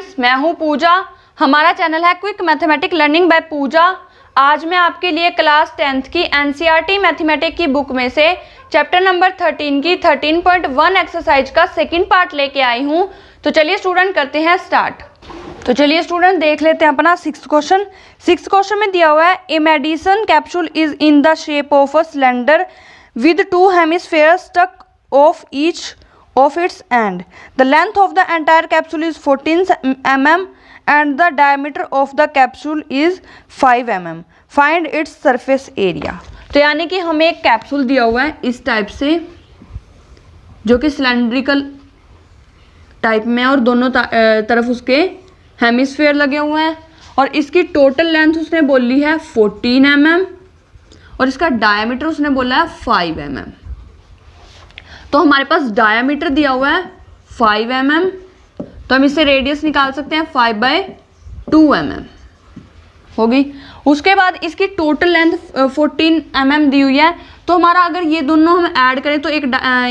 Students, मैं हूं पूजा। हमारा चैनल है क्विक मैथमेटिक लर्निंग बाय पूजा। आज मैं आपके लिए क्लास 10th की एनसीईआरटी मैथमेटिक्स की बुक में से चैप्टर नंबर 13 की 13.1 एक्सरसाइज का सेकंड पार्ट लेके आई हूं। तो चलिए स्टूडेंट करते हैं स्टार्ट। तो चलिए स्टूडेंट देख लेते हैं अपना सिक्स्थ क्वेश्चन में दिया हुआ है a medicine capsule is in the shape of a cylinder with two hemispheres stuck of each of its end. The length of the entire capsule is 14 mm and the diameter of the capsule is 5 mm. Find its surface area. तो यानी कि हमें एक capsule दिया हुआ है इस type से, जो कि सिलेंड्रिकल टाइप में है और दोनों तरफ उसके हेमिस्फेयर लगे हुए हैं और इसकी टोटल लेंथ उसने बोली है 14 mm और इसका डायमीटर उसने बोला है 5 mm। तो हमारे पास डायामीटर दिया हुआ है 5 mm, तो हम इससे रेडियस निकाल सकते हैं 5/2 mm होगी। उसके बाद इसकी टोटल लेंथ 14 mm दी हुई है, तो हमारा अगर ये दोनों हम ऐड करें तो एक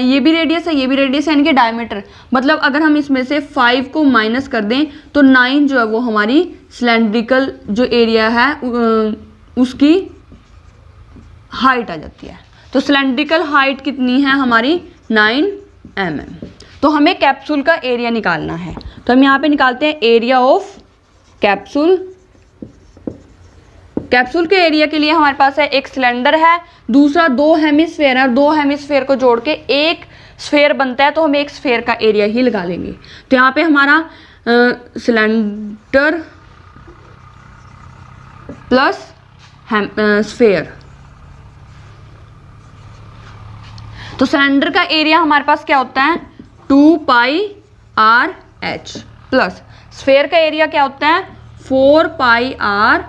ये भी रेडियस है, ये भी रेडियस है, यानी कि डायमीटर। मतलब अगर हम इसमें से 5 को माइनस कर दें तो 9 जो है वो हमारी सिलेंड्रिकल जो एरिया है उसकी हाइट आ जाती है। तो सिलेंड्रिकल हाइट कितनी है हमारी 9 mm। तो हमें कैप्सूल का एरिया निकालना है, तो हम यहाँ पे निकालते हैं एरिया ऑफ कैप्सूल। कैप्सूल के एरिया के लिए हमारे पास है एक सिलेंडर है, दूसरा 2 हेमिस्फेयर है, 2 हेमिस्फेयर को जोड़ के एक स्फेयर बनता है, तो हम एक स्फेयर का एरिया ही लगा लेंगे। तो यहाँ पे हमारा सिलेंडर प्लस स्फेयर, तो सिलेंडर का एरिया हमारे पास क्या होता है 2πr/h प्लस स्फेयर का एरिया क्या होता है 4πr²।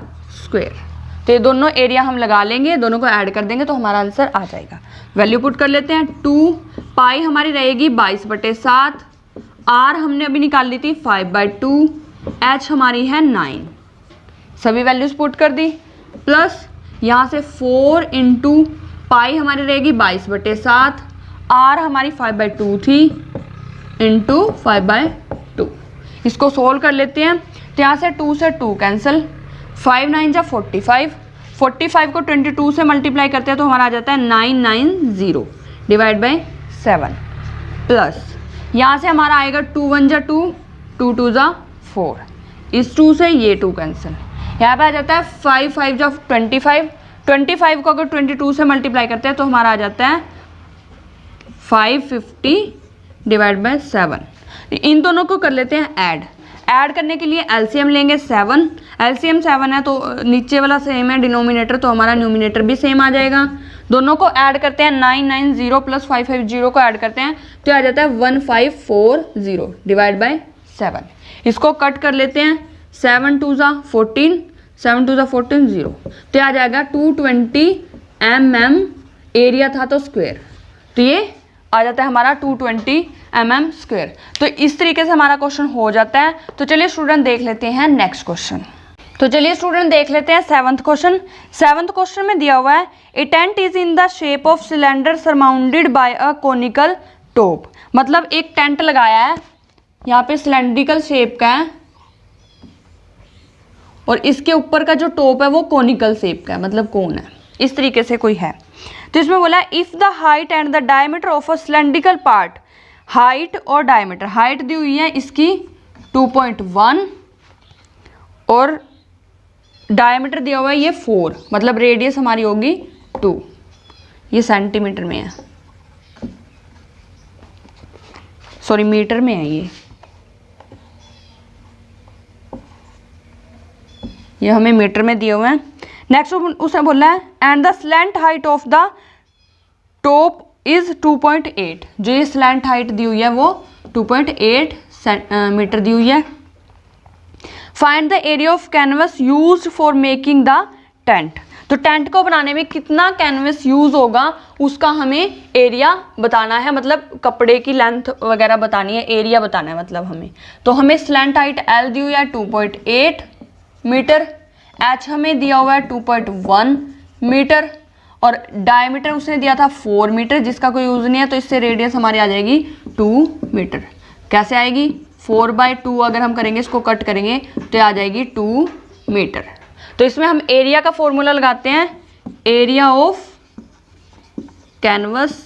तो ये दोनों एरिया हम लगा लेंगे, दोनों को ऐड कर देंगे तो हमारा आंसर आ जाएगा। वैल्यू पुट कर लेते हैं। 2π हमारी रहेगी 22/7, r हमने अभी निकाल ली थी 5/2, h हमारी है 9, सभी वैल्यूज पुट कर दी। प्लस यहाँ से 4 × पाई हमारी रहेगी 22/7, r हमारी 5/2 थी इंटू 5/2। इसको सोल्व कर लेते हैं। तो यहाँ से 2 से 2 कैंसिल, 5 9 जा 45, 45 को 22 से मल्टीप्लाई करते हैं तो हमारा आ जाता है 990 डिवाइड बाई 7। प्लस यहाँ से हमारा आएगा 2 1 जा 2, 2 2 जा 4, इस 2 से ये 2 कैंसिल, यहाँ पे आ जाता है 5 5 जा 25, 25 को अगर 22 से मल्टीप्लाई करते हैं तो हमारा आ जाता है 550 डिवाइड बाय 7। इन दोनों को कर लेते हैं ऐड करने के लिए एलसीएम लेंगे 7, एलसीएम 7 है तो नीचे वाला सेम है डिनोमिनेटर, तो हमारा न्यूमिनेटर भी सेम आ जाएगा। दोनों को ऐड करते हैं 990 प्लस 550 को ऐड करते हैं तो आ जाता है 1540 डिवाइड बाय 7। इसको कट कर लेते हैं, 7 2 जा 14, 7 2 जा 14 0, तो आ जाएगा 220 mm एरिया था तो स्क्वायर, तो ये आ जाता है हमारा 220 mm स्क्वायर। तो इस तरीके से हमारा क्वेश्चन हो जाता है। तो चलिए स्टूडेंट देख लेते हैं नेक्स्ट क्वेश्चन। तो चलिए स्टूडेंट देख लेते हैं सेवंथ क्वेश्चन में दिया हुआ है a tent is in the shape of cylinder surmounted by a conical top. मतलब एक टेंट लगाया है, यहाँ पे सिलेंड्रिकल शेप का है और इसके ऊपर का जो टॉप है वो कोनिकल शेप का है, मतलब कोन है, इस तरीके से कोई है। तो इसमें बोला है if the height and the diameter of a cylindrical part, height और डायमीटर, हाइट दी हुई है इसकी 2.1 और डायमीटर दिया हुआ है ये 4, मतलब रेडियस हमारी होगी 2, ये सेंटीमीटर में है, सॉरी मीटर में है, ये हमें मीटर में दिए हुए हैं। नेक्स्ट उसने बोला है and the slant height of the top is 2.8, जो ये स्लैंट हाइट दी हुई है वो 2.8 मीटर दी हुई है। Find the area of canvas used for making the tent. तो टेंट को बनाने में कितना कैनवस यूज होगा उसका हमें एरिया बताना है, मतलब कपड़े की लेंथ वगैरह बतानी है, एरिया बताना है मतलब हमें। तो हमें स्लैंट हाइट एल दी हुई है 2.8 मीटर, एच हमें दिया हुआ है 2.1 मीटर और डायमीटर उसने दिया था 4 मीटर, जिसका कोई यूज नहीं है, तो इससे रेडियस हमारी आ जाएगी 2 मीटर। कैसे आएगी 4/2 अगर हम करेंगे, इसको कट करेंगे तो आ जाएगी 2 मीटर। तो इसमें हम एरिया का फॉर्मूला लगाते हैं, एरिया ऑफ कैनवस।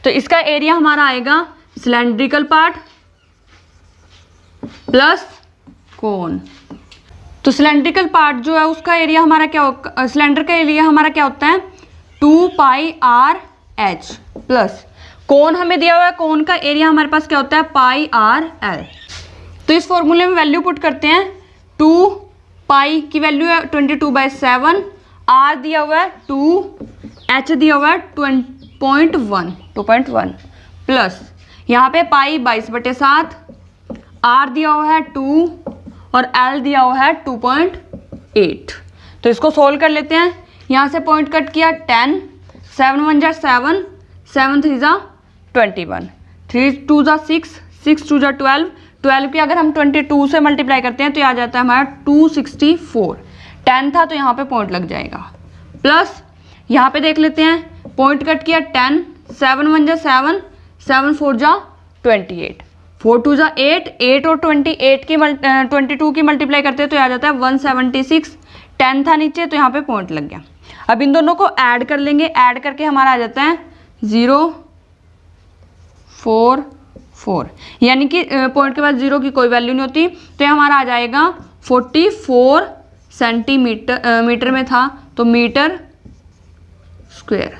तो इसका एरिया हमारा आएगा सिलेंड्रिकल पार्ट प्लस कोन। तो सिलेंड्रिकल पार्ट जो है उसका एरिया हमारा क्या, सिलेंडर का एरिया हमारा क्या होता है 2πr/h प्लस कोन हमें दिया हुआ है, कोन का एरिया हमारे पास क्या होता है πr/l। तो इस फॉर्मूले में वैल्यू पुट करते हैं, 2π की वैल्यू है 22/7, r दिया हुआ है 2, h दिया हुआ है 2.1 प्लस यहाँ पे पाई 22/7, r दिया हुआ है 2 और l दिया हुआ है 2.8। तो इसको सोल्व कर लेते हैं, यहाँ से पॉइंट कट किया 10, 7 1 जा 7, 7 3 जा 21, 3 2 जा 6, 6 2 जा 12, 12 की अगर हम 22 से मल्टीप्लाई करते हैं तो आ जाता है हमारा 264। 10 था तो यहाँ पे पॉइंट लग जाएगा, प्लस यहाँ पे देख लेते हैं, पॉइंट कट किया 10, 7 1 जा 7, 7 4 जा 28, 4 2 जा 8, 8 और 28 की 22 की मल्टीप्लाई करते हैं तो आ जाता है 176। 10 था नीचे तो यहाँ पे पॉइंट लग गया। अब इन दोनों को ऐड कर लेंगे, ऐड करके हमारा आ जाता है 0 4 4, यानी कि पॉइंट के बाद 0 की कोई वैल्यू नहीं होती, तो हमारा आ जाएगा 44 सेंटीमीटर, मीटर में था तो मीटर स्क्वायर।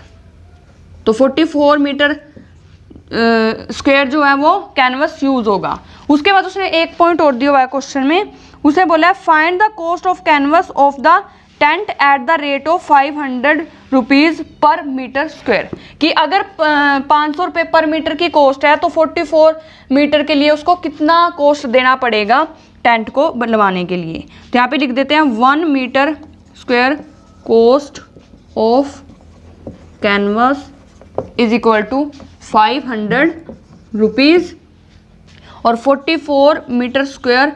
तो 44 मीटर स्क्वायर जो है वो कैनवस यूज होगा। उसके बाद उसने एक पॉइंट और दिया हुआ है क्वेश्चन में, उसे बोला है find the cost of canvas of the tent at the rate of 500 rupees पर मीटर स्क्वायर, कि अगर 500 रुपये पर मीटर की कॉस्ट है तो 44 मीटर के लिए उसको कितना कॉस्ट देना पड़ेगा टेंट को बनवाने के लिए। तो यहाँ पे लिख देते हैं 1 metre square cost of canvas is equal to 500 rupees और 44 metre square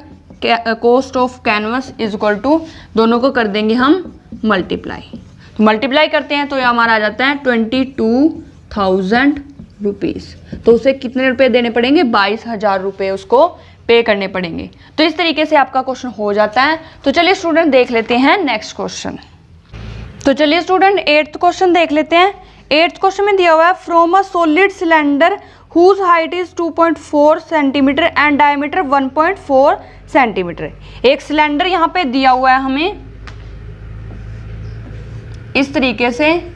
cost of canvas is equal to, दोनों को कर देंगे हम मल्टीप्लाई। तो मल्टीप्लाई करते हैं तो ये हमारा आ जाता है 22,000 रुपीज़। तो उसे कितने रुपए देने पड़ेंगे, 22,000 रुपये उसको पे करने पड़ेंगे। तो इस तरीके से आपका क्वेश्चन हो जाता है। तो चलिए स्टूडेंट देख लेते हैं नेक्स्ट क्वेश्चन। तो चलिए स्टूडेंट 8th क्वेश्चन देख लेते हैं। 8th क्वेश्चन में दिया हुआ है from a solid cylinder whose height is 2.4 centimetre and diameter 1.4 centimetre. एक सिलेंडर यहाँ पे दिया हुआ है हमें इस तरीके से,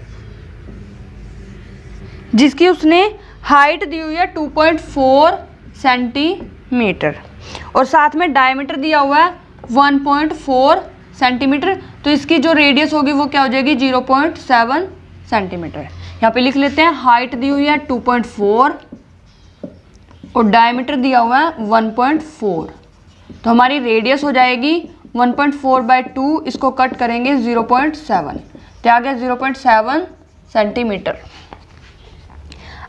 जिसकी उसने हाइट दी हुई है 2.4 सेंटीमीटर और साथ में डायमीटर दिया हुआ है 1.4 सेंटीमीटर। तो इसकी जो रेडियस होगी वो क्या हो जाएगी 0.7 सेंटीमीटर। यहाँ पे लिख लेते हैं हाइट दी हुई है 2.4 और डायमीटर दिया हुआ है 1.4। तो हमारी रेडियस हो जाएगी 1.4/2, इसको कट करेंगे 0.7, तो आ गया 0.7 सेंटीमीटर।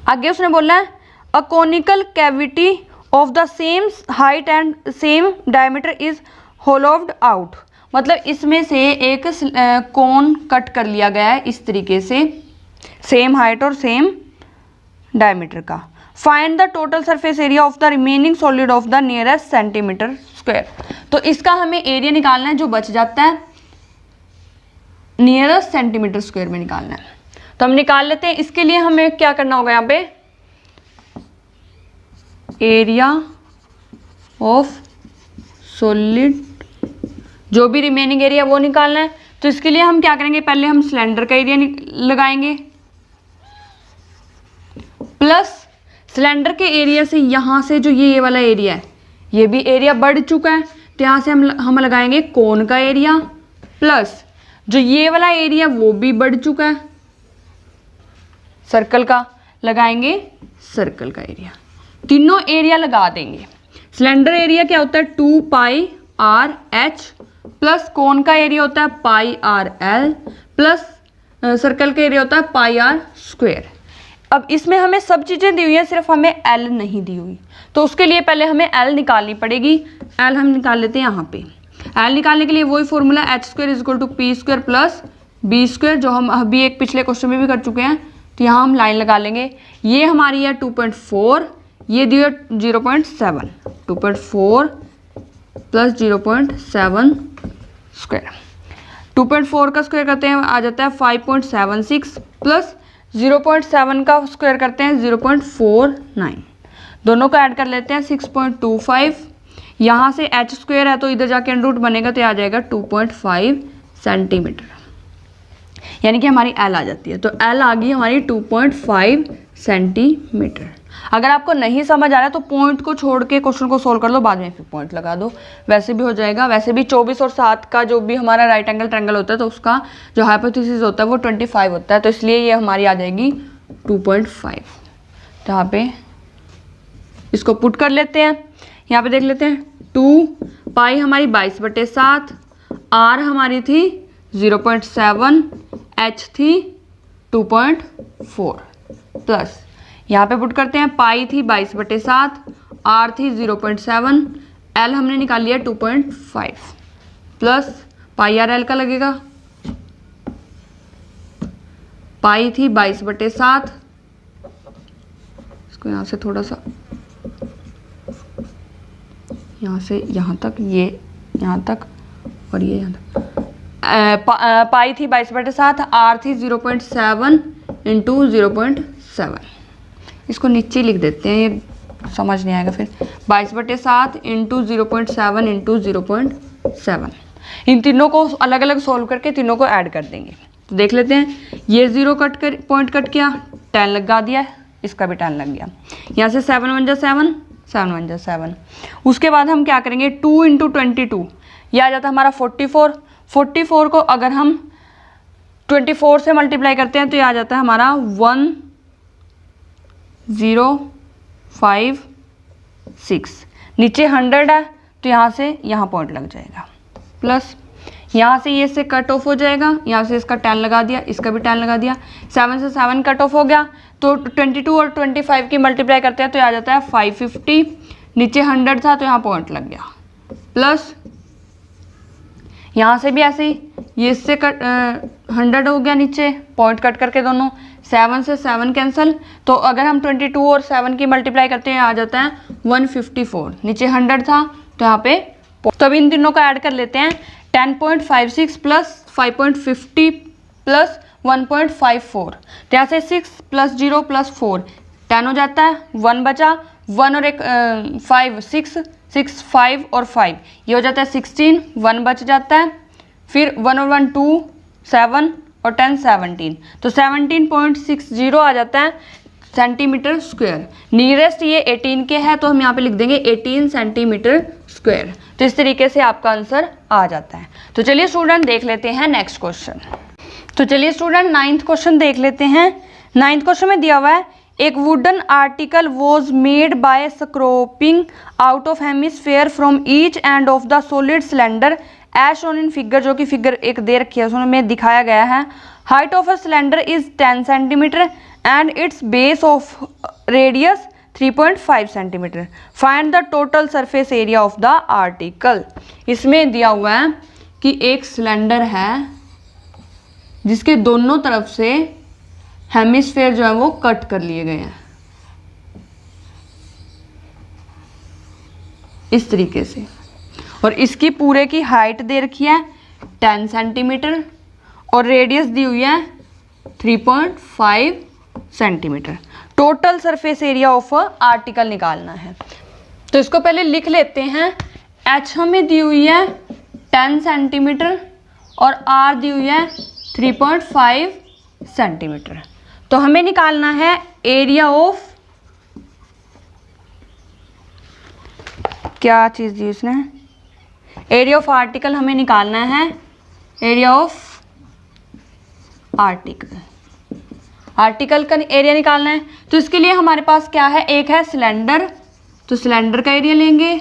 आगे उसने बोला है a conical cavity of the same height and same diameter is hollowed out. मतलब इसमें से एक कोन कट कर लिया गया है इस तरीके से, सेम हाइट और सेम डायमीटर का। Find the total surface area of the remaining solid of the nearest centimetre square. तो इसका हमें एरिया निकालना है जो बच जाता है नियरेस्ट सेंटीमीटर स्क्वायर में निकालना है। तो हम निकाल लेते हैं। इसके लिए हमें क्या करना होगा, यहाँ पे एरिया ऑफ सॉलिड जो भी रिमेनिंग एरिया वो निकालना है। तो इसके लिए हम क्या करेंगे, पहले हम सिलेंडर का एरिया लगाएंगे प्लस सिलेंडर के एरिया से यहाँ से जो ये वाला एरिया है ये भी एरिया बढ़ चुका है, तो यहाँ से हम लगाएंगे कोन का एरिया प्लस जो ये वाला एरिया वो भी बढ़ चुका है, सर्कल का लगाएंगे सर्कल का एरिया। तीनों एरिया लगा देंगे। सिलेंडर एरिया क्या होता है 2πr/h प्लस कोन का एरिया होता है πr/l प्लस सर्कल का एरिया होता है πr²। अब इसमें हमें सब चीज़ें दी हुई हैं, सिर्फ हमें l नहीं दी हुई, तो उसके लिए पहले हमें l निकालनी पड़ेगी। l हम निकाल लेते हैं यहाँ पे। l निकालने के लिए वही formula h² = p² plus b², जो हम अभी एक पिछले क्वेश्चन में भी कर चुके हैं। तो यहाँ हम लाइन लगा लेंगे। ये हमारी है 2.4, ये दिया 0.7, 2.4 प्लस 0.7 स्क्वायर, 2.4 का स्क्वायर करते हैं आ जाता है 5.76 प्लस 0.7 का स्क्वायर करते हैं 0.49, दोनों को ऐड कर लेते हैं 6.25, यहाँ से h स्क्वायर है तो इधर जाके अंडर रूट बनेगा तो आ जाएगा 2.5 सेंटीमीटर, यानी कि हमारी L आ जाती है। तो L आ गई हमारी 2.5 सेंटीमीटर। अगर आपको नहीं समझ आ रहा है तो पॉइंट को छोड़ के क्वेश्चन को सोल्व कर लो, बाद में फिर पॉइंट लगा दो, वैसे भी हो जाएगा। वैसे भी 24 और 7 का जो भी हमारा राइट एंगल ट्रायंगल होता है तो उसका जो हाइपोथेसिस होता है वो 25 होता है, तो इसलिए ये हमारी आ जाएगी 2.5। तो यहाँ पे इसको पुट कर लेते हैं, यहाँ पे देख लेते हैं 2 पाई हमारी 22/7, R हमारी थी 0.7, H थी 2.4 प्लस यहाँ पे पुट करते हैं पाई थी 22/7, R थी 0.7, L हमने निकाल लिया 2.5 प्लस पाई आर L का लगेगा, पाई थी 22/7, इसको यहाँ से थोड़ा सा यहाँ से यहाँ तक, ये यहाँ तक और ये यहाँ तक, पाई थी 22/7, R थी 0.7 इंटू 0.7, इसको नीचे लिख देते हैं, ये समझ नहीं आएगा फिर, 22/7 इंटू 0.7 इंटू 0.7, इन तीनों को अलग अलग सोल्व करके तीनों को ऐड कर देंगे। तो देख लेते हैं, ये 0 कट कर पॉइंट कट किया, 10 लगा दिया, इसका भी 10 लग गया, यहाँ से 7 1 जा 7, 7 1 जा 7। उसके बाद हम क्या करेंगे, 2 इंटू 22, यह आ जाता है हमारा 44, 44 को अगर हम 24 से मल्टीप्लाई करते हैं तो ये आ जाता है हमारा 1056, नीचे 100 है तो यहाँ से यहाँ पॉइंट लग जाएगा, प्लस यहाँ से ये से कट ऑफ हो जाएगा, यहाँ से इसका 10 लगा दिया, इसका भी 10 लगा दिया, 7 से 7 कट ऑफ हो गया, तो 22 और 25 की मल्टीप्लाई करते हैं तो आ जाता है 550, नीचे 100 था तो यहाँ पॉइंट लग गया, प्लस यहाँ से भी ऐसे ही, ये इससे कट 100 हो गया, नीचे पॉइंट कट करके दोनों, 7 से 7 कैंसिल, तो अगर हम 22 और 7 की मल्टीप्लाई करते हैं आ जाता है 154, नीचे 100 था तो यहाँ पे, तो अब इन तीनों को ऐड कर लेते हैं, 10.56 प्लस 5.50 प्लस 1.54, तो यहाँ से 6 प्लस 0 प्लस 4 10 हो जाता है, 1 बचा, 1 और 5 6 5 और 5 ये हो जाता है 16, 1 बच जाता है, फिर 1 और 1 2 7 और 10 17, तो 17.60 आ जाता है सेंटीमीटर स्क्वायर। नियरेस्ट ये 18 के है तो हम यहाँ पे लिख देंगे 18 सेंटीमीटर स्क्वायर। तो इस तरीके से आपका आंसर आ जाता है। तो चलिए स्टूडेंट देख लेते हैं नेक्स्ट क्वेश्चन। तो चलिए स्टूडेंट 9th क्वेश्चन देख लेते हैं। 9th क्वेश्चन में दिया हुआ है, एक wooden article was made by scooping out of hemisphere from each end of the solid cylinder as shown in figure, जो कि फिगर एक दे रखी है उसमें दिखाया गया है। Height of a cylinder is 10 centimetre and it's base of radius 3.5 centimetre. Find the total surface area of the article. इसमें दिया हुआ है कि एक सिलेंडर है जिसके दोनों तरफ से हेमिस्फेयर जो है वो कट कर लिए गए हैं इस तरीके से, और इसकी पूरे की हाइट दे रखी है 10 सेंटीमीटर और रेडियस दी हुई है 3.5 centimetre. Total surface area of article निकालना है। तो इसको पहले लिख लेते हैं। एच हमें दी हुई है 10 सेंटीमीटर और आर दी हुई है 3.5 सेंटीमीटर। तो हमें निकालना है एरिया ऑफ, क्या चीज़ दी उसने, एरिया ऑफ आर्टिकल हमें निकालना है। एरिया ऑफ आर्टिकल, आर्टिकल का एरिया निकालना है। तो इसके लिए हमारे पास क्या है, एक है सिलेंडर, तो सिलेंडर का एरिया लेंगे,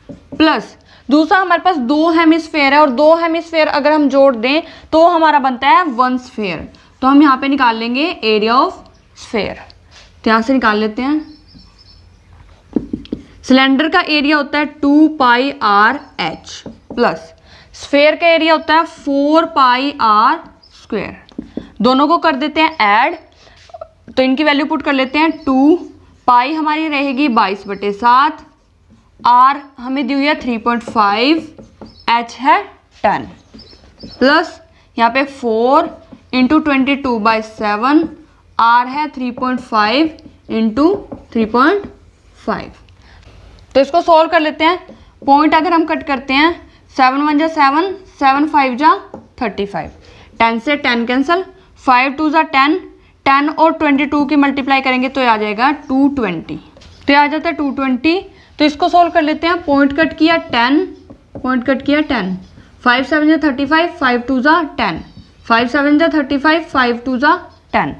प्लस दूसरा हमारे पास 2 हेमिस्फेयर है और 2 हेमिस्फेयर अगर हम जोड़ दें तो हमारा बनता है 1 स्फेयर। तो हम यहाँ पे निकाल लेंगे एरिया ऑफ स्फेयर। तो यहाँ से निकाल लेते हैं। सिलेंडर का एरिया होता है 2 पाई आर एच प्लस स्फेयर का एरिया होता है 4 पाई आर स्क्वायर। दोनों को कर देते हैं ऐड, तो इनकी वैल्यू पुट कर लेते हैं 2 पाई हमारी रहेगी 22/7, आर हमें दी हुई है 3.5, एच है 10, प्लस यहाँ पे 4 इंटू 22/7, आर है 3.5 इंटू 3.5। तो इसको सॉल्व कर लेते हैं। पॉइंट अगर हम कट करते हैं, 7 1 जा 7, 7 5 जा 35, 10 से 10 कैंसिल, 5 2 जा 10, 10 और 22 की मल्टीप्लाई करेंगे तो ये आ जाएगा 220, तो ये आ जाता है 220। तो इसको सॉल्व कर लेते हैं। पॉइंट कट किया 10, पॉइंट कट किया 10, 5 7 जा 35, 5 2 जा 10, 5 7 जा 35, 5 2 जा 10,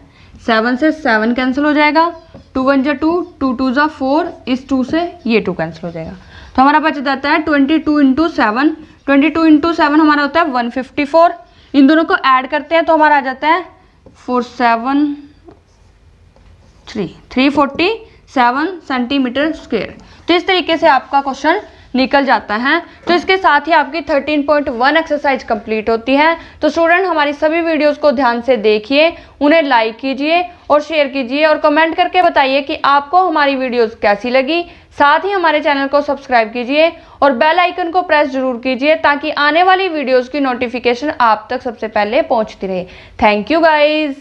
7 से 7 कैंसिल हो जाएगा, 2 1 जा 2, 2 2 जा 4, इस 2 से ये 2 कैंसिल हो जाएगा। तो हमारा बच जाता है 22 इंटू 7, 22 इंटू 7 हमारा होता है 154। इन दोनों को ऐड करते हैं तो हमारा आ जाता है 347 सेंटीमीटर स्क्वायर। तो इस तरीके से आपका क्वेश्चन निकल जाता है। तो इसके साथ ही आपकी 13.1 एक्सरसाइज कंप्लीट होती है। तो स्टूडेंट हमारी सभी वीडियोस को ध्यान से देखिए, उन्हें लाइक कीजिए और शेयर कीजिए और कमेंट करके बताइए कि आपको हमारी वीडियोस कैसी लगी। साथ ही हमारे चैनल को सब्सक्राइब कीजिए और बेल आइकन को प्रेस जरूर कीजिए ताकि आने वाली वीडियोस की नोटिफिकेशन आप तक सबसे पहले पहुंचती रहे। Thank you guys.